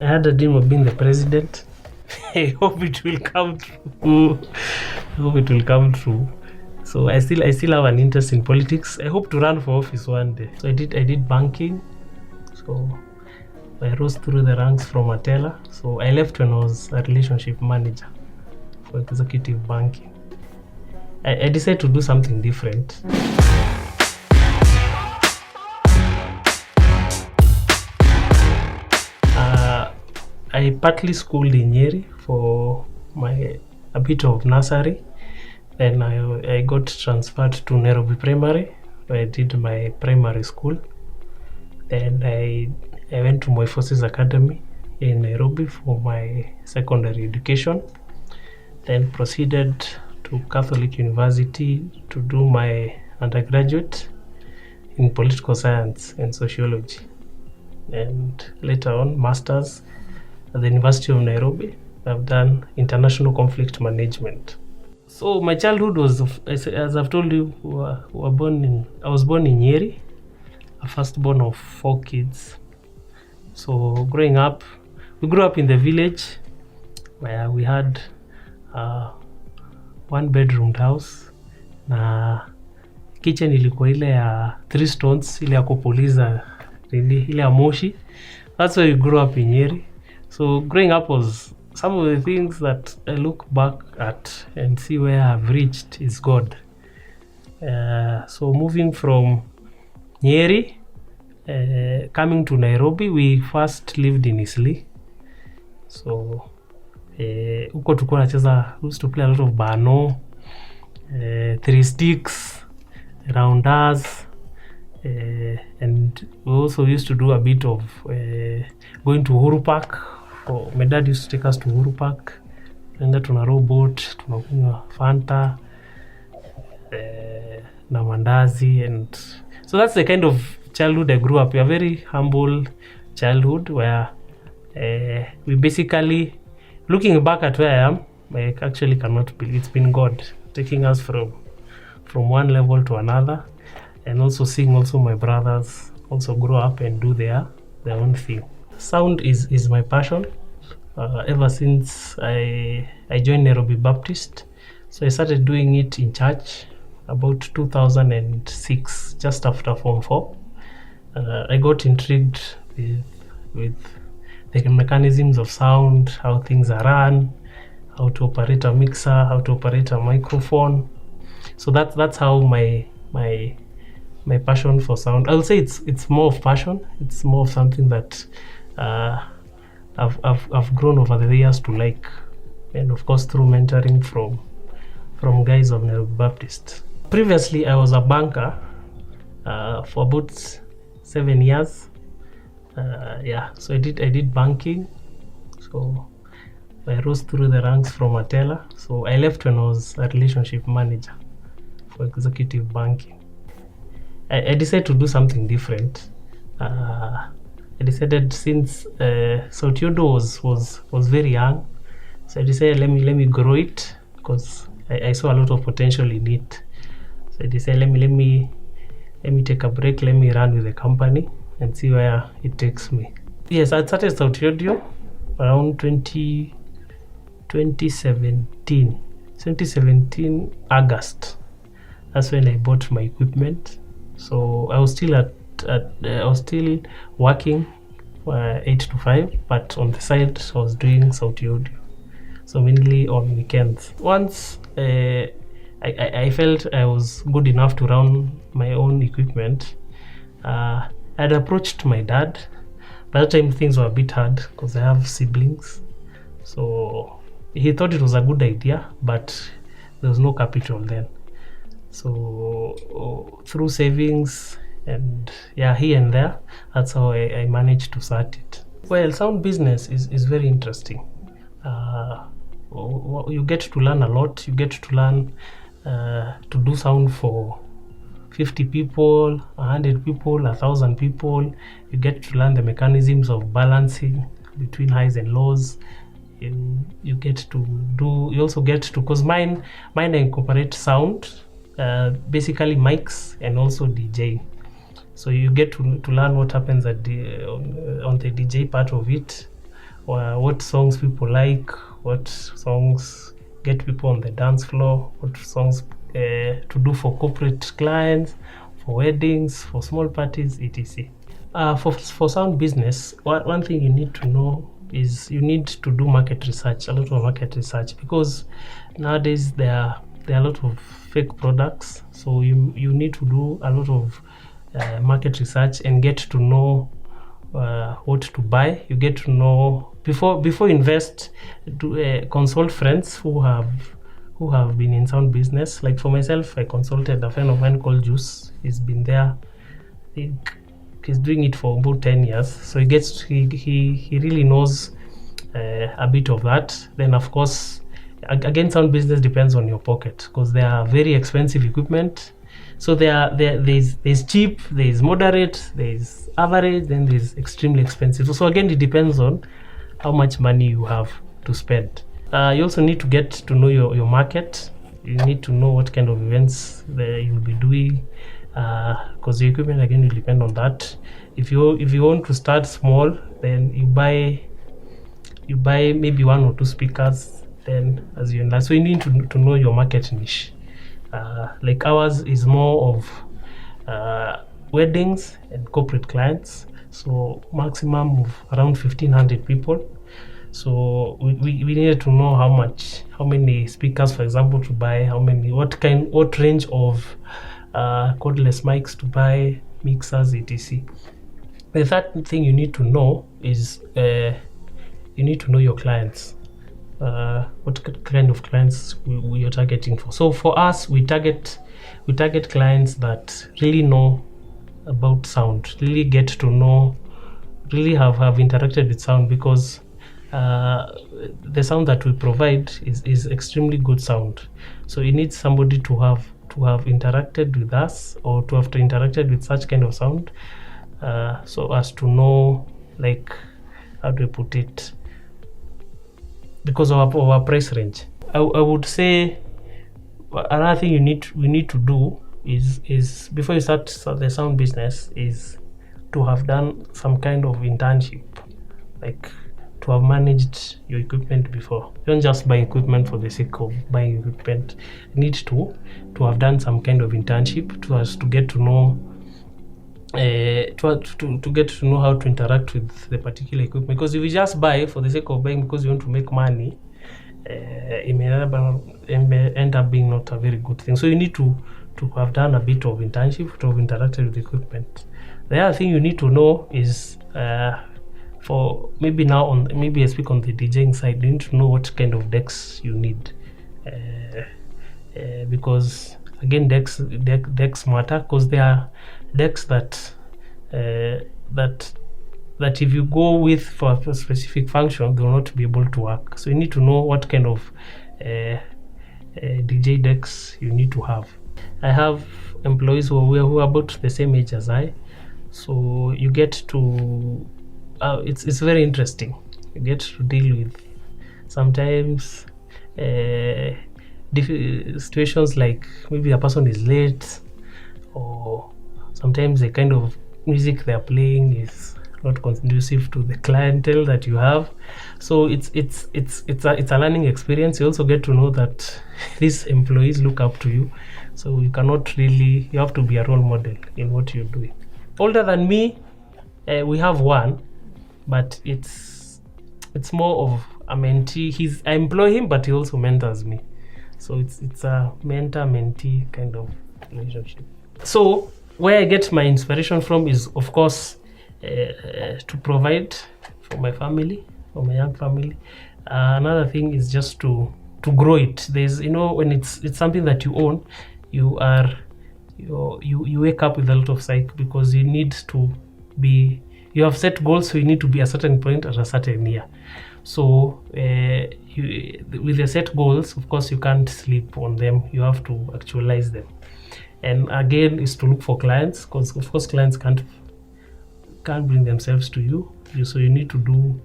I had a dream of being the president. I hope it will come true. I hope it will come true. So I still have an interest in politics. I hope to run for office one day. So I did banking. So I rose through the ranks from a teller. So I left when I was a relationship manager for executive banking. I decided to do something different. I partly schooled in Nyeri for a bit of nursery. Then I got transferred to Nairobi Primary, where I did my primary school. Then I went to Moi Forces Academy in Nairobi for my secondary education. Then proceeded to Catholic University to do my undergraduate in political science and sociology. And later on, masters at the University of Nairobi. I've done international conflict management. So my childhood was, as I've told you, I was born in Nyeri, a firstborn of 4 kids. So growing up, we grew up in the village where we had a 1-bedroom house na kitchen ilikuwa ile ya 3 stones, ile ya kupuliza, ile ya moshi. That's why we grew up in Nyeri. So growing up was some of the things that I look back at and see where I've reached is God. So moving from Nyeri, coming to Nairobi, we first lived in Isli. So huko tulikuwa nacheza, used to play a lot of bano, 3 sticks, rounders, and we also used to do a bit of going to Uhuru Park. My dad used to take us to Uhuru Park. Tunaenda tuna rowboat, tunakunywa Fanta na mandazi, and so that's the kind of childhood I grew up. A very humble childhood where we basically, looking back at where I am, I actually cannot believe it's been God taking us from one level to another, and also seeing also my brothers also grow up and do their own thing. Sound is my passion. Ever since I joined Nairobi Baptist. So I started doing it in church about 2006, just after Form 4. I got intrigued with the mechanisms of sound, how things are run, how to operate a mixer, how to operate a microphone. So that's how my passion for sound. I would say it's more of passion. It's more of something that I've grown over the years to like, and of course through mentoring from guys of Nairobi Baptist. Previously, I was a banker for about 7 years. So I did banking. So I rose through the ranks from a teller. So I left when I was a relationship manager for executive banking. I decided to do something different. I decided, since Sauti was very young, so I decided let me grow it, because I saw a lot of potential in it. So I decided let me take a break, let me run with the company and see where it takes me. Yes, I started Sauti Audio around 2017 August. That's when I bought my equipment. So I was still working 8 to 5, but on the side I was doing Sauti Audio, so mainly on weekends. Once I felt I was good enough to run my own equipment, I'd approached my dad. By that time things were a bit hard because I have siblings, so he thought it was a good idea, but there was no capital then. So through savings and here and there, that's how I managed to start it. Well, sound business is very interesting. You get to learn a lot. You get to learn to do sound for 50 people, 100 people, 1,000 people. You get to learn the mechanisms of balancing between highs and lows. You also get to, because mine incorporate sound, basically mics and also DJ. So you get to learn what happens at on the DJ part of it, what songs people like, what songs get people on the dance floor, what songs to do for corporate clients, for weddings, for small parties, etc. For sound business, one thing you need to know is you need to do market research, a lot of market research, because nowadays there are a lot of fake products. So you need to do a lot of market research and get to know what to buy. You get to know before you invest. Consult friends who have been in sound business. Like for myself, I consulted a friend of mine called Juice. He's been there, I think he's doing it for about 10 years, so he really knows a bit of that. Then of course, again, sound business depends on your pocket, because there are very expensive equipment. So there's cheap, there's moderate, there's average, then there's extremely expensive. So again, it depends on how much money you have to spend. You also need to get to know your market. You need to know what kind of events you'll be doing, because the equipment again will depend on that. If you want to start small, then you buy maybe 1 or 2 speakers. Then as you learn, so you need to know your market niche. Like ours is more of weddings and corporate clients, so maximum of around 1,500 people. So we needed to know how many speakers, for example, to buy, what range of cordless mics to buy, mixers, etc. The third thing you need to know is you need to know your clients. What kind of clients we are targeting for. So for us, we target clients that really know about sound, really get to know, really have interacted with sound, because the sound that we provide is extremely good sound. So you need somebody to have interacted with us, or to have interacted with such kind of sound, so as to know, like, how do I put it, because of our price range. I would say another thing we need to do is before you start the sound business, is to have done some kind of internship, like to have managed your equipment before. You don't just buy equipment for the sake of buying equipment. You need to have done some kind of internship to get to know to get to know how to interact with the particular equipment. Because if you just buy for the sake of buying because you want to make money, it may end up being not a very good thing. So you need to have done a bit of internship, to have interacted with the equipment. The other thing you need to know is for maybe I speak on the DJing side, you need to know what kind of decks you need, because again, decks matter, because there are decks that if you go with for a specific function, they will not be able to work. So you need to know what kind of DJ decks you need to have. I have employees who are about the same age as I, so you get to it's very interesting. You get to deal with sometimes situations like maybe a person is late, or sometimes the kind of music they're playing is not conducive to the clientele that you have. So it's a learning experience. You also get to know that these employees look up to you, so you have to be a role model in what you're doing. Older than me, we have one, but it's more of a mentee. I employ him, but he also mentors me. So it's a mentor-mentee kind of relationship. So where I get my inspiration from is, of course, to provide for my family, for my young family. Another thing is just to grow it. There's, when it's something that you own, you wake up with a lot of psyche, because you need to be, you have set goals, so you need to be a certain point at a certain year. So with the set goals, of course, you can't sleep on them. You have to actualize them. And again, is to look for clients, because of course clients can't bring themselves to you. So you need to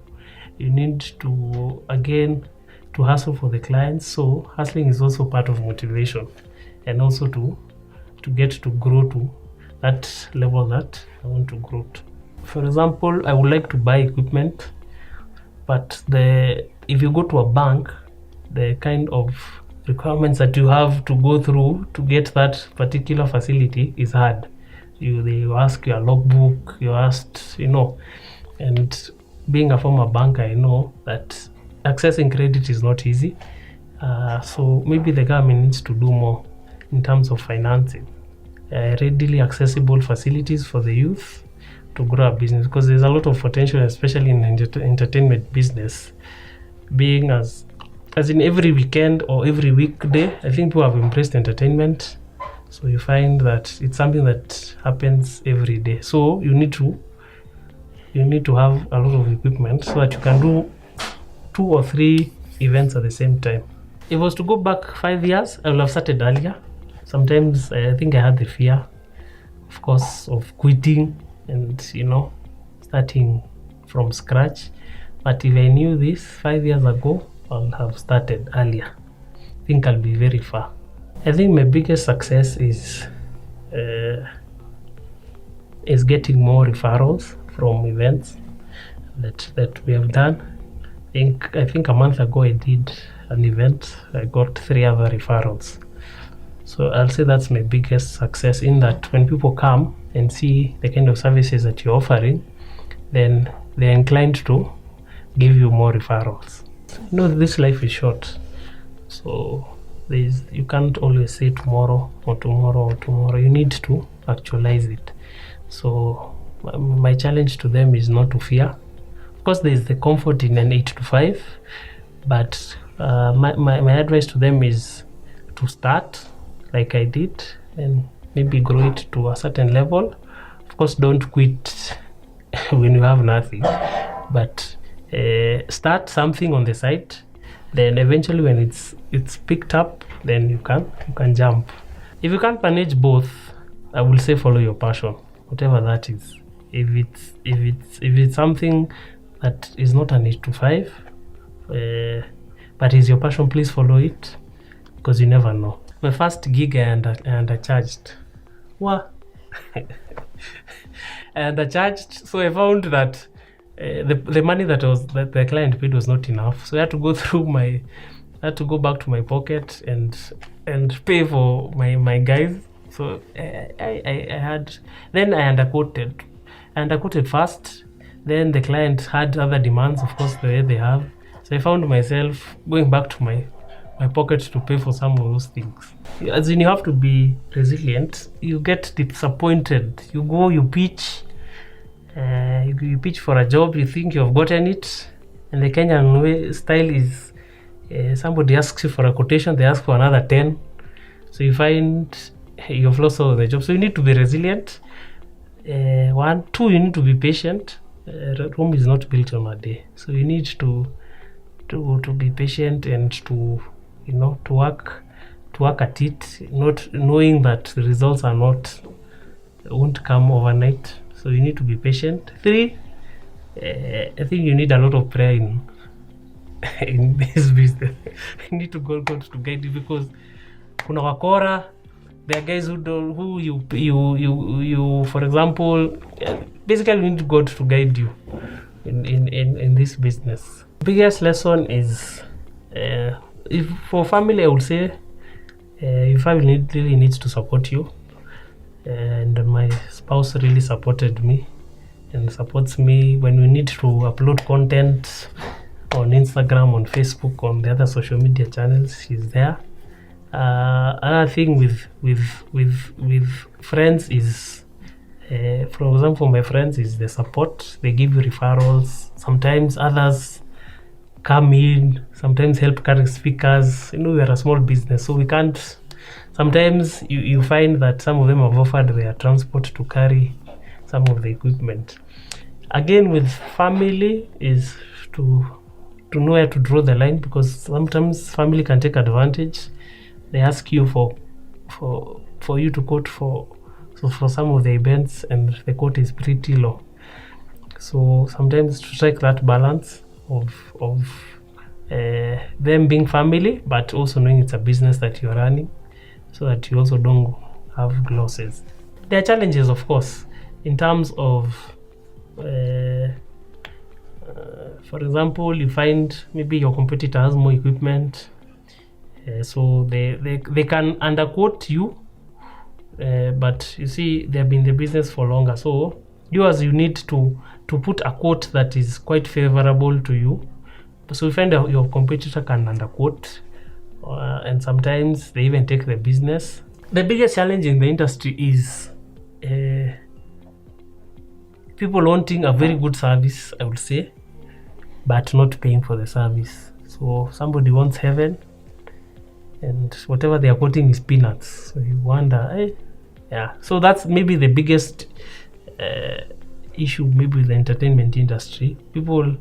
again to hustle for the clients. So hustling is also part of motivation, and also to get to grow to that level that I want to grow to. For example, I would like to buy equipment but if you go to a bank, the kind of requirements that you have to go through to get that particular facility is hard. They ask your logbook, you asked, and being a former banker, I know that accessing credit is not easy. So maybe the government needs to do more in terms of financing readily accessible facilities for the youth to grow a business, because there's a lot of potential, especially in entertainment business. Being as in every weekend or every weekday, I think people have embraced entertainment. So you find that it's something that happens every day. So you need to have a lot of equipment so that you can do 2 or 3 events at the same time. If I was to go back 5 years, I would have started earlier. Sometimes I think I had the fear, of course, of quitting and starting from scratch. But if I knew this 5 years ago, I'll have started earlier. I think I'll be very far. I think my biggest success is getting more referrals from events that we have done. I think a month ago I did an event. I got 3 other referrals. So I'll say that's my biggest success, in that when people come and see the kind of services that you're offering, then they're inclined to give you more referrals. This life is short, so you can't always say tomorrow or tomorrow or tomorrow. You need to actualize it. So my challenge to them is not to fear. Of course, there's the comfort in an 8 to 5, but my advice to them is to start like I did and maybe grow it to a certain level. Of course, don't quit when you have nothing, but start something on the side. Then eventually, when it's picked up, then you can jump. If you can't manage both, I will say follow your passion, whatever that is. If it's something that is not an 8 to 5, but is your passion, please follow it, because you never know. My first gig, I undercharged. What? I undercharged, so I found that the money that the client paid was not enough. So I had to go back to my pocket and pay for my guys. So I underquoted first. Then the client had other demands, of course, the way they have. So I found myself going back to my pocket to pay for some of those things. As in, you have to be resilient. You get disappointed. You go, you pitch. You pitch for a job, you think you've gotten it, and the Kenyan style is somebody asks you for a quotation, they ask for another 10. So you find you've lost all the job. So you need to be resilient. 1, 2, you need to be patient. Rome is not built on a day, so you need to be patient and to work at it, not knowing that the results won't come overnight. So you need to be patient. 3, I think you need a lot of prayer in this business. You need to God to guide you, because kuna wakora, there are guys who you for example, basically you need God to guide you in this business. Biggest lesson is if for family, I would say your family really needs to support you. And my spouse really supported me and supports me when we need to upload content on Instagram, on Facebook, on the other social media channels. She's there. Another thing with friends is, for example, my friends is the support. They give you referrals. Sometimes others come in, sometimes help carry speakers. We are a small business, so we can't. Sometimes you find that some of them have offered their transport to carry some of the equipment. Again, with family is to know where to draw the line, because sometimes family can take advantage. They ask you for you to quote for some of the events, and the quote is pretty low. So sometimes to strike that balance of them being family, but also knowing it's a business that you're running, so that you also don't have losses. There are challenges, of course, in terms of For example, you find maybe your competitor has more equipment, so they can underquote you, but you see they've been in the business for longer, so you need to put a quote that is quite favorable to you. So you find that your competitor can underquote, and sometimes they even take the business. The biggest challenge in the industry is people wanting a very good service, I would say, but not paying for the service. So somebody wants heaven, and whatever they are quoting is peanuts. So you wonder, yeah. So that's maybe the biggest issue, maybe with the entertainment industry. People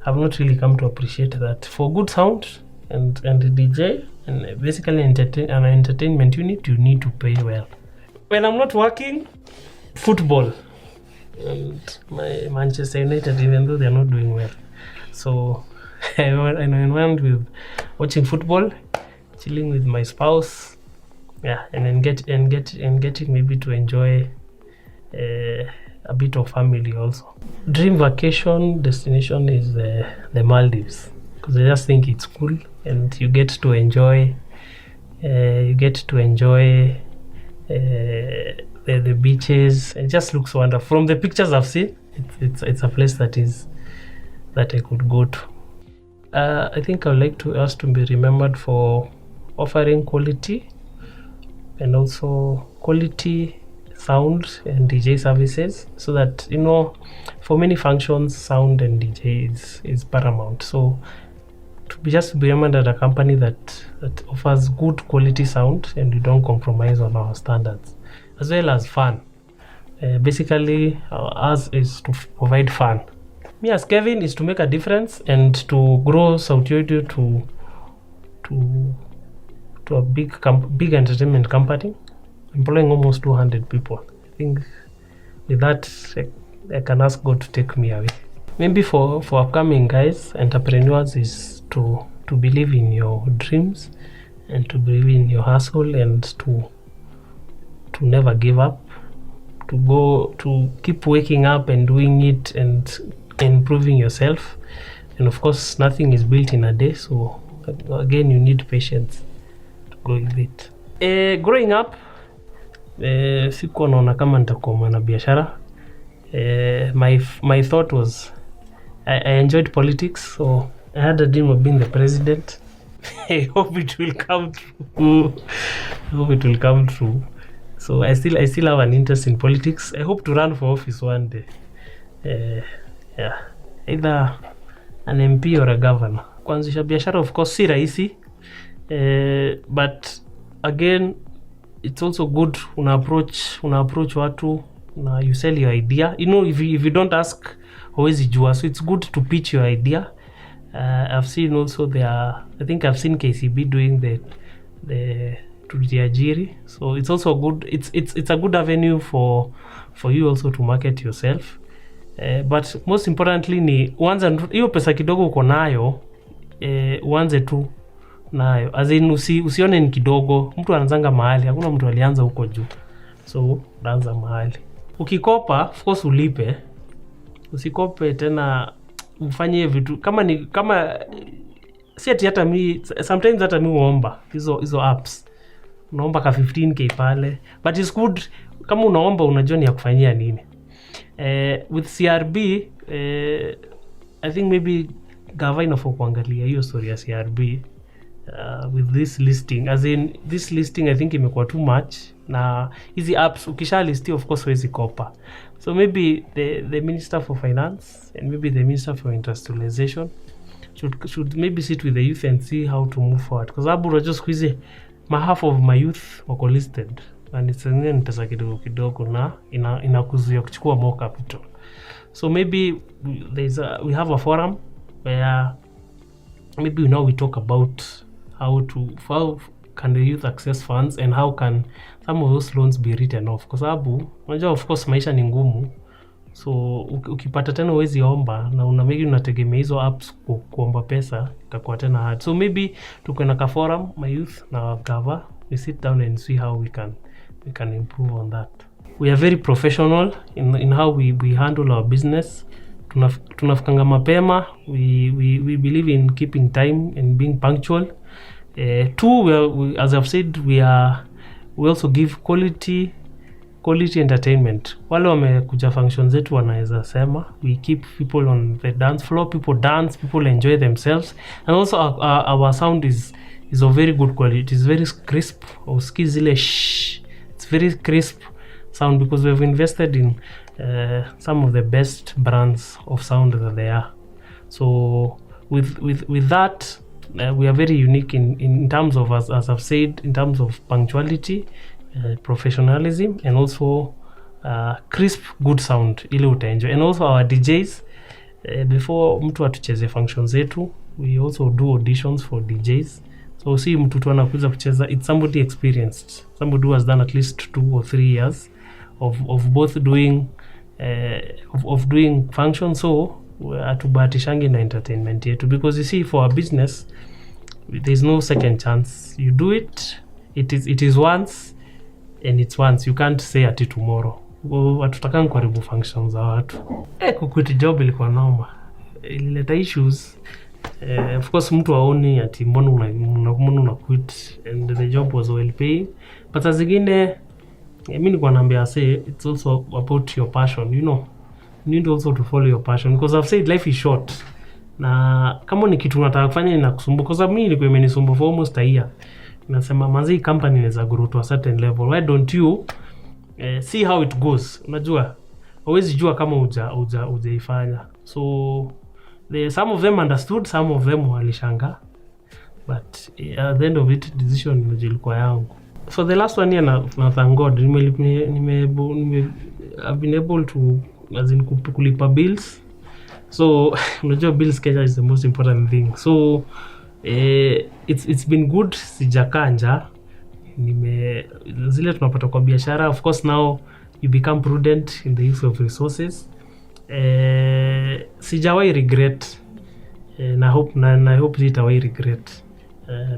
have not really come to appreciate that for good sound and the DJ and basically an entertainment unit, you need to pay well. When I'm not working, football and my Manchester United, even though they're not doing well. So I went with watching football, chilling with my spouse, yeah, and then getting maybe to enjoy a bit of family also. Dream vacation destination is the Maldives, because I just think it's cool and you get to enjoy the beaches. It just looks wonderful. From the pictures I've seen, it's a place that I could go to. I think I would like us to be remembered for offering quality and also quality sound and DJ services, so that, you know, for many functions, sound and DJ is paramount. So to be remembered as a company that offers good quality sound and we don't compromise on our standards, as well as fun. Basically, ours is to provide fun. Me as Kevin is to make a difference and to grow Sauti Audio to a big entertainment company, employing almost 200 people. I think with that, I can ask God to take me away. Maybe for upcoming guys, entrepreneurs, is to believe in your dreams and to believe in your hustle and to never give up, to keep waking up and doing it and improving yourself. And of course, nothing is built in a day, so again, you need patience to go with it. Growing up, sikuwa naona kama nitakuwa mwanabiashara. My thought was I enjoyed politics, so I had a dream of being the president. I hope it will come true. So I still have an interest in politics. I hope to run for office one day. Yeah, either an MP or a governor. Kuanzisha biashara, of course, si rahisi, but again, it's also good una approach watu, you sell your idea. You know, if you don't ask, huwezi jua. So it's good to pitch your idea. I've seen also I think I've seen KCB doing the tujiajiri. So it's also good. It's a good avenue for you also to market yourself. But most importantly ni uanze hiyo pesa kidogo uko nayo, uanze tu nayo, as in usione ni kidogo. Mtu anaanza mahali, hakuna mtu alianza huko juu, so unaanza mahali. Ukikopa, of course ulipe. Usikope tena ufanye vitu kama si ati hata sometimes hata uomba hizo apps, unaomba ka 15k pale, but it's good kama unaomba unajua ni ya kufanyia nini. With CRB, I think maybe gavana for kuangalia hiyo story ya CRB with this listing, as in this listing I think imekuwa too much, na hizi apps ukisha listi, of course wezi kopa. So maybe the Minister for Finance and maybe the Minister for Industrialization should maybe sit with the youth and see how to move forward, because abu just squeeze half of my youth wako listed, and it's ni pesa kidogo na inakuzuia kuchukua more capital. So maybe we have a forum where maybe now we talk about how can the youth access funds and how can some of those loans be written off, kwa sababu unajua of course maisha ni ngumu. So ukipata tena uwezi omba na maybe unategemea hizo apps kuomba pesa, itakuwa tena hard. So maybe tuko na ka forum, my youth na gava, we sit down and see how we can improve on that. We are very professional in how we handle our business. tunafikanga mapema. We believe in keeping time and being punctual. Two, as I've said, we also give quality entertainment. Wale wamekuja functions zetu wanaweza sema we keep people on the dance floor, people dance, people enjoy themselves, and also our sound is of very good quality. It's very crisp. Usikie zile it's very crisp sound because we've invested in some of the best brands of sound that there are. So with that, we are very unique in terms of, as I've said, in terms of punctuality, professionalism, and also crisp good sound ile utaenjoy. And also our DJs, before mtu atucheze functions zetu, we also do auditions for DJs. So see mtu tu anakuja kucheza, it's somebody experienced, somebody who has done at least 2 or 3 years of both doing doing functions. So atubahatishangi na entertainment yetu, because you see, for a business there's no second chance. You do it, it is once, and it's once. You can't say ati tomorrow. Hatutakangi kuharibu functions za watu. Kuquit job ilikuwa noma, ilileta issues. Of course mtu aoni ati mbona una quit, and the job was well paying. But as zingine mimi nilikuwa naambia say it's also about your passion, you know. You need also to follow your passion, because I've said life is short. Na kama ni kitu unataka kufanya inakusumbua, because mimi ilikuwa imenisumbua for almost a year. Nasema manzi company inaweza grow to a certain level, why don't you see how it goes? Unajua always jua kama ujaifanya. So some of them understood, some of them walishanga, but at the end of it decision ilikuwa yangu. So the last one year, na thank God, I've been able to as in kulipa bills. So unajua bills Kenya is the most important thing. So it's been good, sijakanja. Zile tunapata kwa biashara. Of course now you become prudent in the use of resources. Sijawai regret, na hope sitawai regret,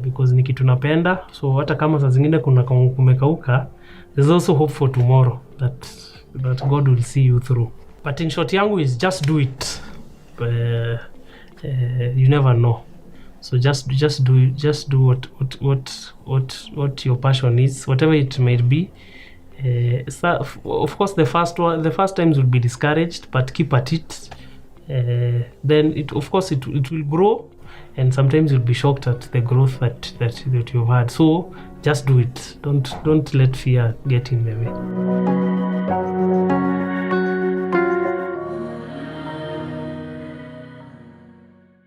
because ni kitu napenda. So hata kama saa zingine kuna kumekauka, there's also hope for tomorrow that God will see you through. But in short yangu is just do it. You never know. So just do what your passion is, whatever it may be. Of course the first times will be discouraged, but keep at it. Then it will grow, and sometimes you'll be shocked at the growth that you've had. So just do it. Don't let fear get in the way.